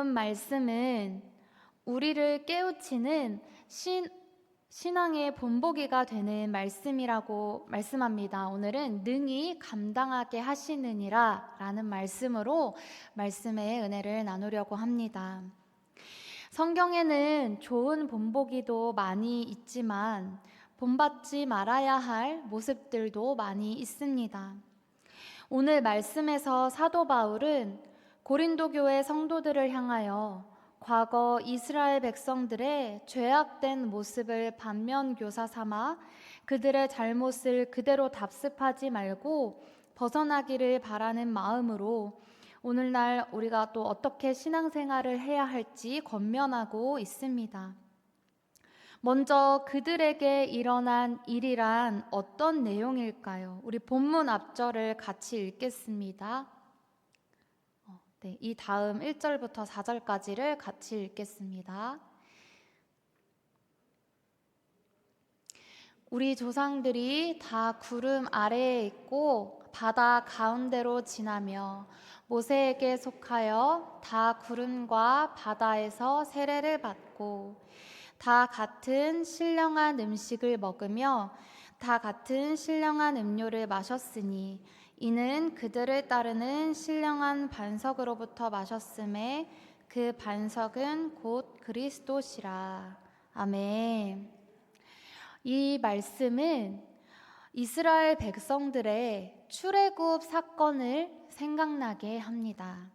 말씀은 우리를 깨우치는 신앙의 본보기가 되는 말씀이라고 말씀합니다. 오늘은 능히 감당하게 하시느니라 라는 말씀으로 말씀의 은혜를 나누려고 합니다. 성경에는 좋은 본보기도 많이 있지만 본받지 말아야 할 모습들도 많이 있습니다. 오늘 말씀에서 사도 바울은 고린도 교회 성도들을 향하여 과거 이스라엘 백성들의 죄악된 모습을 반면교사 삼아 그들의 잘못을 그대로 답습하지 말고 벗어나기를 바라는 마음으로 오늘날 우리가 또 어떻게 신앙생활을 해야 할지 권면하고 있습니다. 먼저 그들에게 일어난 일이란 어떤 내용일까요? 우리 본문 앞절을 같이 읽겠습니다. 이 다음 1절부터 4절까지를 같이 읽겠습니다. 우리 조상들이 다 구름 아래에 있고 바다 가운데로 지나며 모세에게 속하여 다 구름과 바다에서 세례를 받고 다 같은 신령한 음식을 먹으며 다 같은 신령한 음료를 마셨으니 이는 그들을 따르는 신령한 반석으로부터 마셨음에 그 반석은 곧 그리스도시라. 아멘. 이 말씀은 이스라엘 백성들의 출애굽 사건을 생각나게 합니다.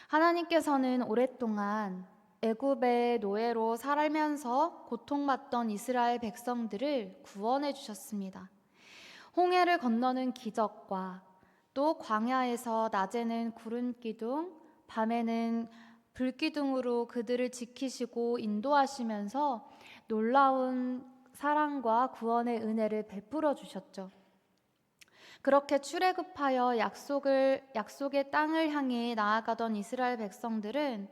하나님께서는 오랫동안 애굽의 노예로 살면서 고통받던 이스라엘 백성들을 구원해 주셨습니다. 홍해를 건너는 기적과 또 광야에서 낮에는 구름 기둥, 밤에는 불 기둥으로 그들을 지키시고 인도하시면서 놀라운 사랑과 구원의 은혜를 베풀어 주셨죠. 그렇게 출애굽하여 약속의 땅을 향해 나아가던 이스라엘 백성들은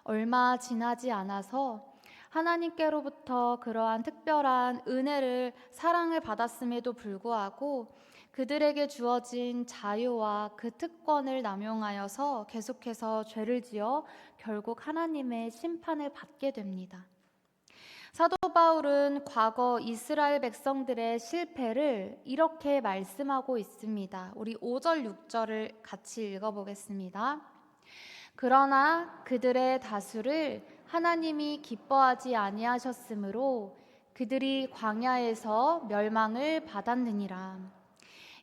얼마 지나지 않아서 하나님께로부터 그러한 특별한 은혜를 사랑을 받았음에도 불구하고 그들에게 주어진 자유와 그 특권을 남용하여서 계속해서 죄를 지어 결국 하나님의 심판을 받게 됩니다. 사도 바울은 과거 이스라엘 백성들의 실패를 이렇게 말씀하고 있습니다. 우리 5절, 6절을 같이 읽어보겠습니다. 그러나 그들의 다수를 하나님이 기뻐하지 아니하셨으므로 그들이 광야에서 멸망을 받았느니라.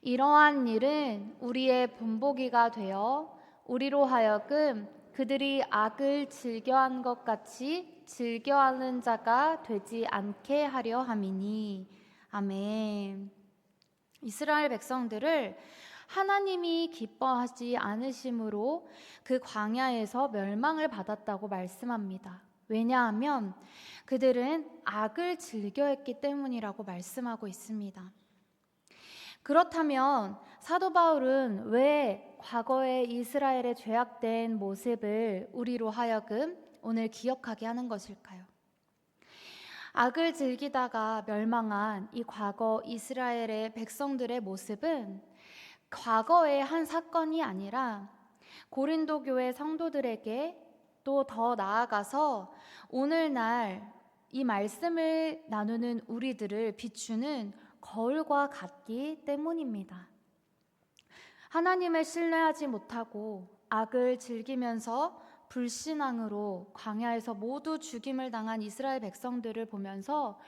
이러한 일은 우리의 본보기가 되어 우리로 하여금 그들이 악을 즐겨한 것 같이 즐겨하는 자가 되지 않게 하려 함이니. 아멘. 이스라엘 백성들을 하나님이 기뻐하지 않으심으로 그 광야에서 멸망을 받았다고 말씀합니다. 왜냐하면 그들은 악을 즐겨했기 때문이라고 말씀하고 있습니다. 그렇다면 사도 바울은 왜 과거의 이스라엘의 죄악된 모습을 우리로 하여금 오늘 기억하게 하는 것일까요? 악을 즐기다가 멸망한 이 과거 이스라엘의 백성들의 모습은 과거의 한 사건이 아니라 고린도 교회 성도들에게 또 더 나아가서 오늘날 이 말씀을 나누는 우리들을 비추는 거울과 같기 때문입니다. 하나님을 신뢰하지 못하고 악을 즐기면서 불신앙으로 광야에서 모두 죽임을 당한 이스라엘 백성들을 보면서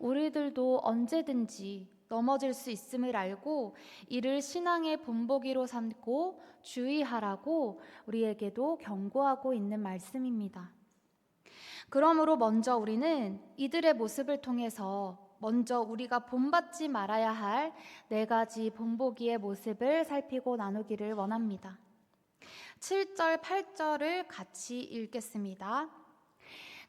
우리들도 언제든지 넘어질 수 있음을 알고 이를 신앙의 본보기로 삼고 주의하라고 우리에게도 경고하고 있는 말씀입니다. 그러므로 먼저 우리는 이들의 모습을 통해서 먼저 우리가 본받지 말아야 할 4가지 본보기의 모습을 살피고 나누기를 원합니다. 7절, 8절을 같이 읽겠습니다.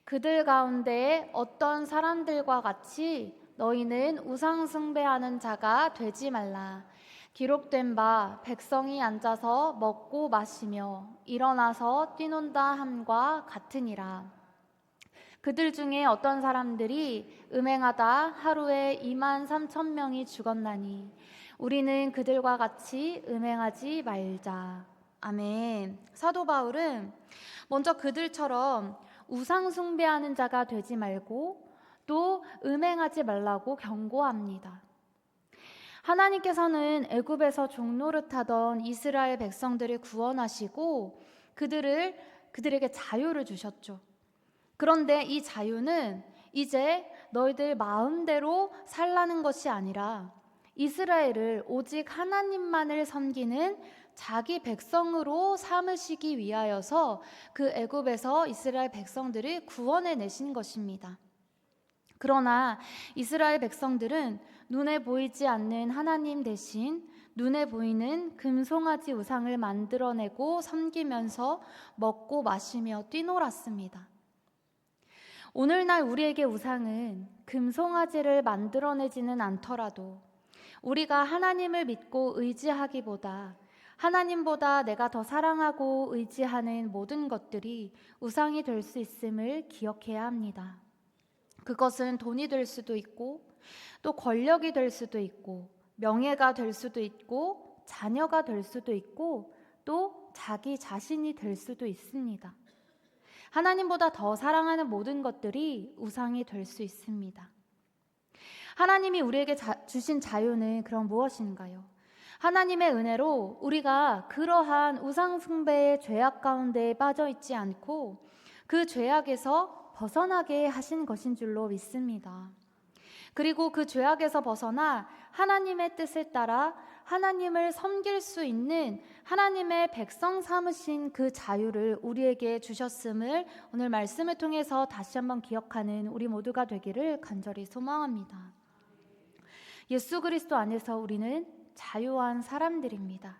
그들 가운데 어떤 사람들과 같이 너희는 우상 숭배하는 자가 되지 말라. 기록된 바 백성이 앉아서 먹고 마시며 일어나서 뛰논다 함과 같으니라. 그들 중에 어떤 사람들이 음행하다 하루에 23,000명이 죽었나니 우리는 그들과 같이 음행하지 말자. 아멘. 사도 바울은 먼저 그들처럼 우상 숭배하는 자가 되지 말고 또 음행하지 말라고 경고합니다. 하나님께서는 애굽에서 종노릇하던 이스라엘 백성들을 구원하시고 그들에게 자유를 주셨죠. 그런데 이 자유는 이제 너희들 마음대로 살라는 것이 아니라 이스라엘을 오직 하나님만을 섬기는 자기 백성으로 삼으시기 위하여서 그 애굽에서 이스라엘 백성들을 구원해 내신 것입니다. 그러나 이스라엘 백성들은 눈에 보이지 않는 하나님 대신 눈에 보이는 금송아지 우상을 만들어내고 섬기면서 먹고 마시며 뛰놀았습니다. 오늘날 우리에게 우상은 금송아지를 만들어내지는 않더라도 우리가 하나님을 믿고 의지하기보다 하나님보다 내가 더 사랑하고 의지하는 모든 것들이 우상이 될 수 있음을 기억해야 합니다. 그것은 돈이 될 수도 있고 또 권력이 될 수도 있고 명예가 될 수도 있고 자녀가 될 수도 있고 또 자기 자신이 될 수도 있습니다. 하나님보다 더 사랑하는 모든 것들이 우상이 될 수 있습니다. 하나님이 우리에게 주신 자유는 그럼 무엇인가요? 하나님의 은혜로 우리가 그러한 우상 숭배의 죄악 가운데 빠져 있지 않고 그 죄악에서 벗어나게 하신 것인 줄로 믿습니다. 그리고 그 죄악에서 벗어나 하나님의 뜻을 따라 하나님을 섬길 수 있는 하나님의 백성 삼으신 그 자유를 우리에게 주셨음을 오늘 말씀을 통해서 다시 한번 기억하는 우리 모두가 되기를 간절히 소망합니다. 예수 그리스도 안에서 우리는 자유한 사람들입니다.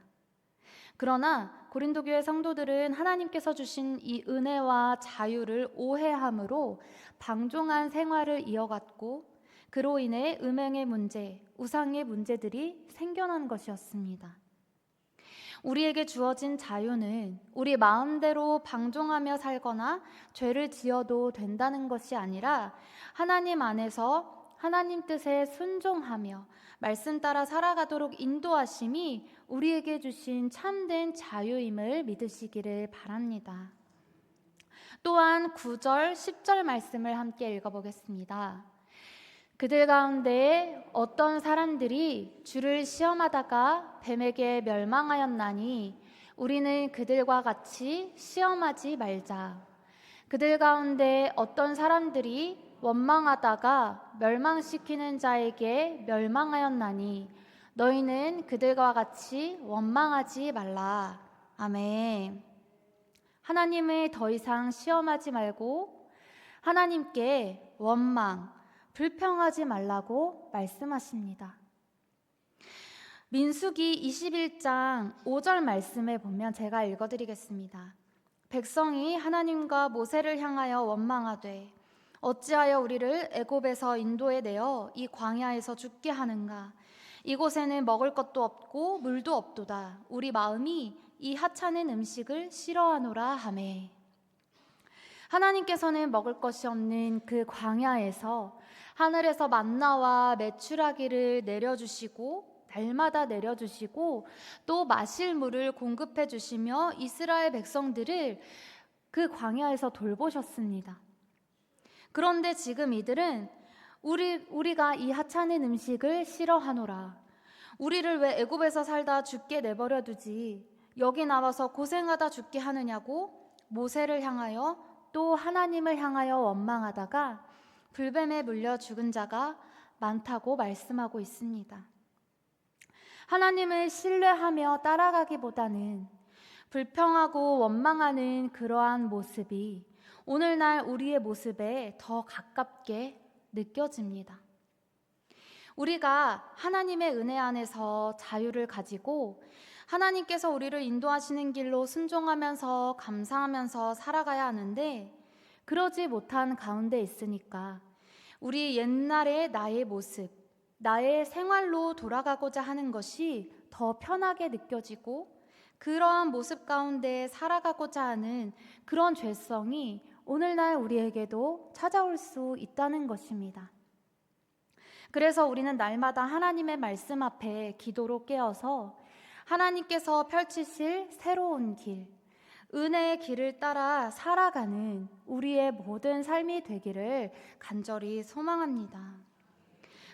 그러나 고린도 교회 성도들은 하나님께서 주신 이 은혜와 자유를 오해함으로 방종한 생활을 이어갔고 그로 인해 음행의 문제, 우상의 문제들이 생겨난 것이었습니다. 우리에게 주어진 자유는 우리 마음대로 방종하며 살거나 죄를 지어도 된다는 것이 아니라 하나님 안에서 하나님 뜻에 순종하며 말씀 따라 살아가도록 인도하심이 우리에게 주신 참된 자유임을 믿으시기를 바랍니다. 또한 9절, 10절 말씀을 함께 읽어보겠습니다. 그들 가운데 어떤 사람들이 주를 시험하다가 뱀에게 멸망하였나니 우리는 그들과 같이 시험하지 말자. 그들 가운데 어떤 사람들이 원망하다가 멸망시키는 자에게 멸망하였나니 너희는 그들과 같이 원망하지 말라. 아멘. 하나님을 더 이상 시험하지 말고 하나님께 원망, 불평하지 말라고 말씀하십니다. 민수기 21장 5절 말씀에 보면 제가 읽어드리겠습니다. 백성이 하나님과 모세를 향하여 원망하되 어찌하여 우리를 애굽에서 인도해 내어 이 광야에서 죽게 하는가? 이곳에는 먹을 것도 없고 물도 없도다. 우리 마음이 이 하찮은 음식을 싫어하노라 하매. 하나님께서는 먹을 것이 없는 그 광야에서 하늘에서 만나와 메추라기를 내려주시고 날마다 내려주시고 또 마실 물을 공급해 주시며 이스라엘 백성들을 그 광야에서 돌보셨습니다. 그런데 지금 이들은 우리가 이 하찮은 음식을 싫어하노라. 우리를 왜 애굽에서 살다 죽게 내버려 두지 여기 나와서 고생하다 죽게 하느냐고 모세를 향하여 또 하나님을 향하여 원망하다가 불뱀에 물려 죽은 자가 많다고 말씀하고 있습니다. 하나님을 신뢰하며 따라가기보다는 불평하고 원망하는 그러한 모습이 오늘날 우리의 모습에 더 가깝게 느껴집니다. 우리가 하나님의 은혜 안에서 자유를 가지고 하나님께서 우리를 인도하시는 길로 순종하면서 감사하면서 살아가야 하는데 그러지 못한 가운데 있으니까 우리 옛날의 나의 모습, 나의 생활로 돌아가고자 하는 것이 더 편하게 느껴지고 그러한 모습 가운데 살아가고자 하는 그런 죄성이 오늘날 우리에게도 찾아올 수 있다는 것입니다. 그래서 우리는 날마다 하나님의 말씀 앞에 기도로 깨어서 하나님께서 펼치실 새로운 길, 은혜의 길을 따라 살아가는 우리의 모든 삶이 되기를 간절히 소망합니다.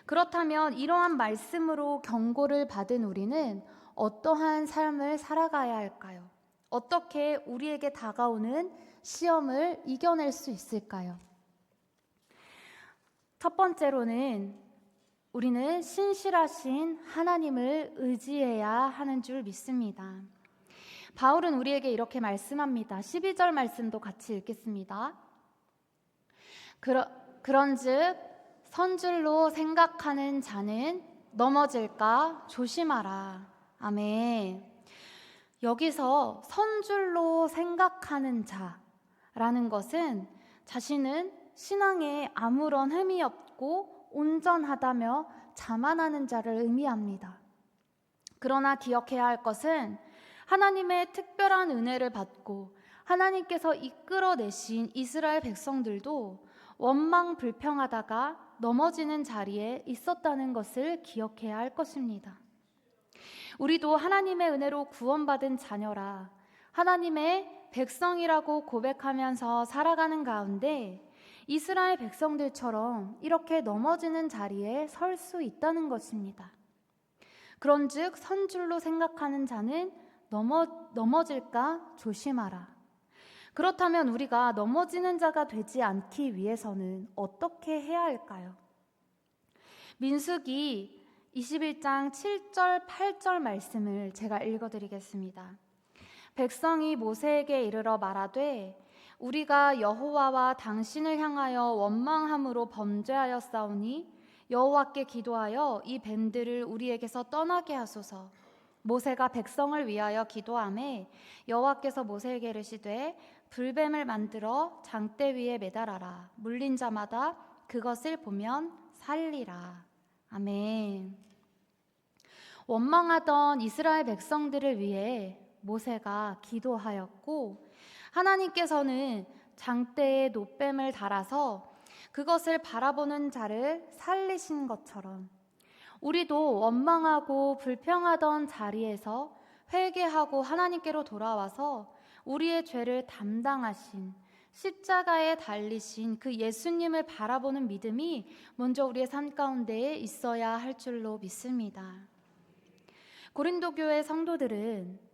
그렇다면 이러한 말씀으로 경고를 받은 우리는 어떠한 삶을 살아가야 할까요? 어떻게 우리에게 다가오는 시험을 이겨낼 수 있을까요? 첫 번째로는 우리는 신실하신 하나님을 의지해야 하는 줄 믿습니다. 바울은 우리에게 이렇게 말씀합니다. 12절 말씀도 같이 읽겠습니다. 그런즉 선줄로 생각하는 자는 넘어질까 조심하라. 아멘. 여기서 선줄로 생각하는 자라는 것은 자신은 신앙에 아무런 흠이 없고 온전하다며 자만하는 자를 의미합니다. 그러나 기억해야 할 것은 하나님의 특별한 은혜를 받고 하나님께서 이끌어내신 이스라엘 백성들도 원망 불평하다가 넘어지는 자리에 있었다는 것을 기억해야 할 것입니다. 우리도 하나님의 은혜로 구원받은 자녀라 하나님의 백성이라고 고백하면서 살아가는 가운데 이스라엘 백성들처럼 이렇게 넘어지는 자리에 설 수 있다는 것입니다. 그런즉 선줄로 생각하는 자는 넘어질까 조심하라. 그렇다면 우리가 넘어지는 자가 되지 않기 위해서는 어떻게 해야 할까요? 민수기 21장 7절 8절 말씀을 제가 읽어드리겠습니다. 백성이 모세에게 이르러 말하되 우리가 여호와와 당신을 향하여 원망함으로 범죄하였사오니 여호와께 기도하여 이 밴들을 우리에게서 떠나게 하소서. 모세가 백성을 위하여 기도하매 여호와께서 모세에게 이르시되 불뱀을 만들어 장대 위에 매달아라. 물린 자마다 그것을 보면 살리라. 아멘. 원망하던 이스라엘 백성들을 위해 모세가 기도하였고 하나님께서는 장대에 놋뱀을 달아서 그것을 바라보는 자를 살리신 것처럼 우리도 원망하고 불평하던 자리에서 회개하고 하나님께로 돌아와서 우리의 죄를 담당하신 십자가에 달리신 그 예수님을 바라보는 믿음이 먼저 우리의 삶 가운데에 있어야 할 줄로 믿습니다. 고린도 교회 성도들은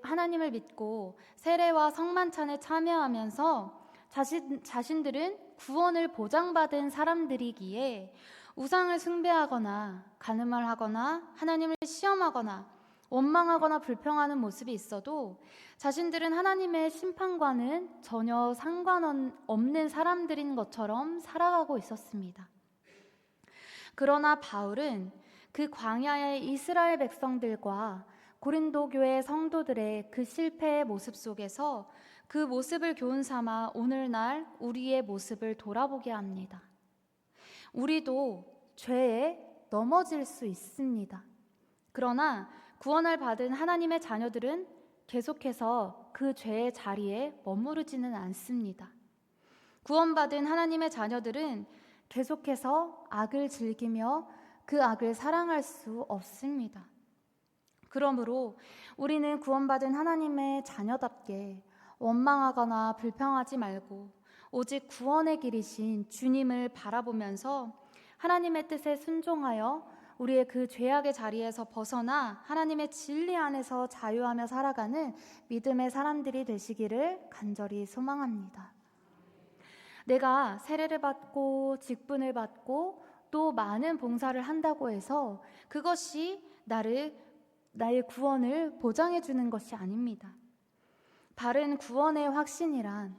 하나님을 믿고 세례와 성만찬에 참여하면서 자신들은 구원을 보장받은 사람들이기에 우상을 숭배하거나 간음을 하거나 하나님을 시험하거나 원망하거나 불평하는 모습이 있어도 자신들은 하나님의 심판과는 전혀 상관없는 사람들인 것처럼 살아가고 있었습니다. 그러나 바울은 그 광야의 이스라엘 백성들과 고린도 교회 성도들의 그 실패의 모습 속에서 그 모습을 교훈 삼아 오늘날 우리의 모습을 돌아보게 합니다. 우리도 죄에 넘어질 수 있습니다. 그러나 구원을 받은 하나님의 자녀들은 계속해서 그 죄의 자리에 머무르지는 않습니다. 구원받은 하나님의 자녀들은 계속해서 악을 즐기며 그 악을 사랑할 수 없습니다. 그러므로 우리는 구원받은 하나님의 자녀답게 원망하거나 불평하지 말고 오직 구원의 길이신 주님을 바라보면서 하나님의 뜻에 순종하여 우리의 그 죄악의 자리에서 벗어나 하나님의 진리 안에서 자유하며 살아가는 믿음의 사람들이 되시기를 간절히 소망합니다. 내가 세례를 받고 직분을 받고 또 많은 봉사를 한다고 해서 그것이 나의 구원을 보장해 주는 것이 아닙니다. 바른 구원의 확신이란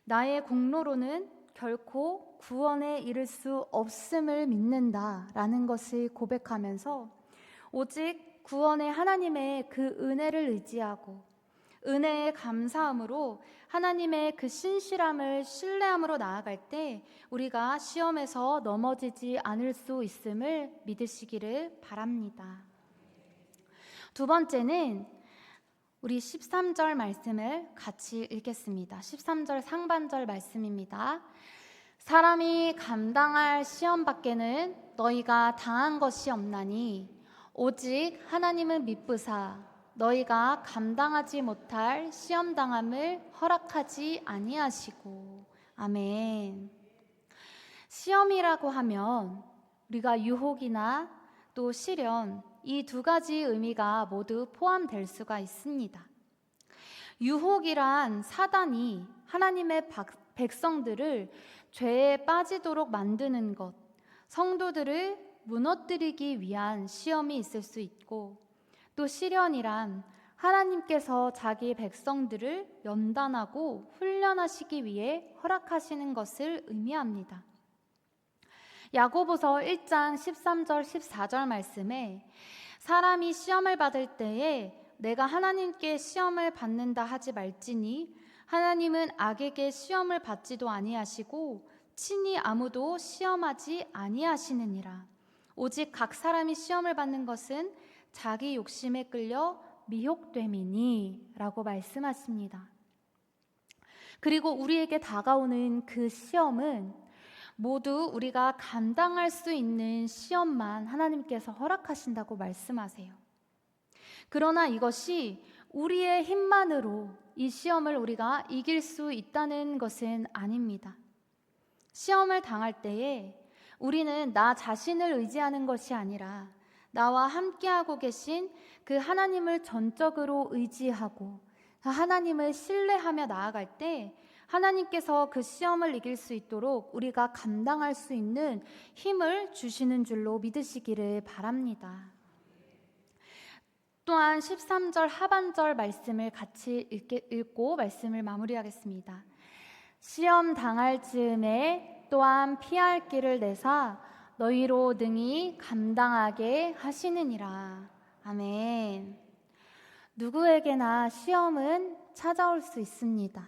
나의 공로로는 결코 구원에 이를 수 없음을 믿는다라는 것을 고백하면서 오직 구원의 하나님의 그 은혜를 의지하고 은혜의 감사함으로 하나님의 그 신실함을 신뢰함으로 나아갈 때 우리가 시험에서 넘어지지 않을 수 있음을 믿으시기를 바랍니다. 두 번째는 우리 13절 말씀을 같이 읽겠습니다. 13절 상반절 말씀입니다. 사람이 감당할 시험 밖에는 너희가 당한 것이 없나니 오직 하나님은 미쁘사 너희가 감당하지 못할 시험 당함을 허락하지 아니하시고. 아멘. 시험이라고 하면 우리가 유혹이나 또 시련, 이 두 가지 의미가 모두 포함될 수가 있습니다. 유혹이란 사단이 하나님의 백성들을 죄에 빠지도록 만드는 것, 성도들을 무너뜨리기 위한 시험이 있을 수 있고, 또 시련이란 하나님께서 자기 백성들을 연단하고 훈련하시기 위해 허락하시는 것을 의미합니다. 야고보서 1장 13절 14절 말씀에 사람이 시험을 받을 때에 내가 하나님께 시험을 받는다 하지 말지니 하나님은 악에게 시험을 받지도 아니하시고 친히 아무도 시험하지 아니하시느니라. 오직 각 사람이 시험을 받는 것은 자기 욕심에 끌려 미혹됨이니 라고 말씀하십니다. 그리고 우리에게 다가오는 그 시험은 모두 우리가 감당할 수 있는 시험만 하나님께서 허락하신다고 말씀하세요. 그러나 이것이 우리의 힘만으로 이 시험을 우리가 이길 수 있다는 것은 아닙니다. 시험을 당할 때에 우리는 나 자신을 의지하는 것이 아니라 나와 함께하고 계신 그 하나님을 전적으로 의지하고 하나님을 신뢰하며 나아갈 때 하나님께서 그 시험을 이길 수 있도록 우리가 감당할 수 있는 힘을 주시는 줄로 믿으시기를 바랍니다. 또한 13절 하반절 말씀을 같이 읽고 말씀을 마무리하겠습니다. 시험 당할 즈음에 또한 피할 길을 내사 너희로 능히 감당하게 하시느니라. 아멘. 누구에게나 시험은 찾아올 수 있습니다.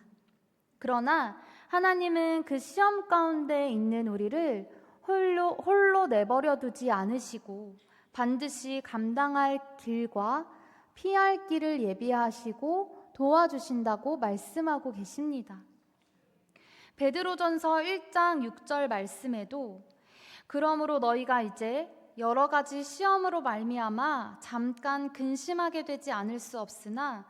그러나 하나님은 그 시험 가운데 있는 우리를 홀로 내버려 두지 않으시고 반드시 감당할 길과 피할 길을 예비하시고 도와주신다고 말씀하고 계십니다. 베드로전서 1장 6절 말씀에도 그러므로 너희가 이제 여러 가지 시험으로 말미암아 잠깐 근심하게 되지 않을 수 없으나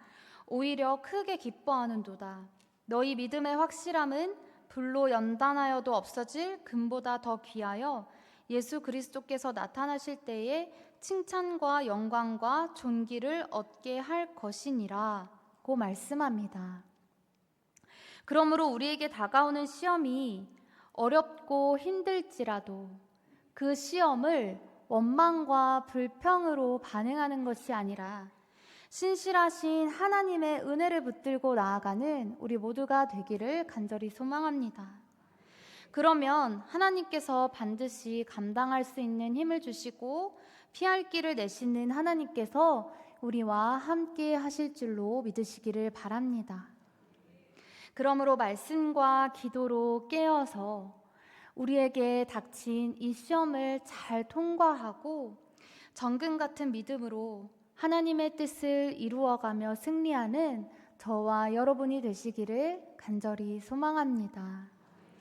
오히려 크게 기뻐하는도다. 너희 믿음의 확실함은 불로 연단하여도 없어질 금보다 더 귀하여 예수 그리스도께서 나타나실 때에 칭찬과 영광과 존귀를 얻게 할 것이니라 고 말씀합니다. 그러므로 우리에게 다가오는 시험이 어렵고 힘들지라도 그 시험을 원망과 불평으로 반응하는 것이 아니라 신실하신 하나님의 은혜를 붙들고 나아가는 우리 모두가 되기를 간절히 소망합니다. 그러면 하나님께서 반드시 감당할 수 있는 힘을 주시고 피할 길을 내시는 하나님께서 우리와 함께 하실 줄로 믿으시기를 바랍니다. 그러므로 말씀과 기도로 깨어서 우리에게 닥친 이 시험을 잘 통과하고 정금 같은 믿음으로 하나님의 뜻을 이루어가며 승리하는 저와 여러분이 되시기를 간절히 소망합니다.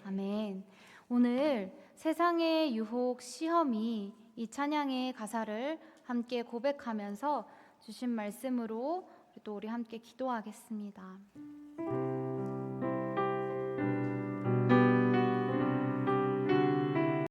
아멘. 오늘 세상의 유혹, 시험이 이 찬양의 가사를 함께 고백하면서 주신 말씀으로 또 우리 함께 기도하겠습니다.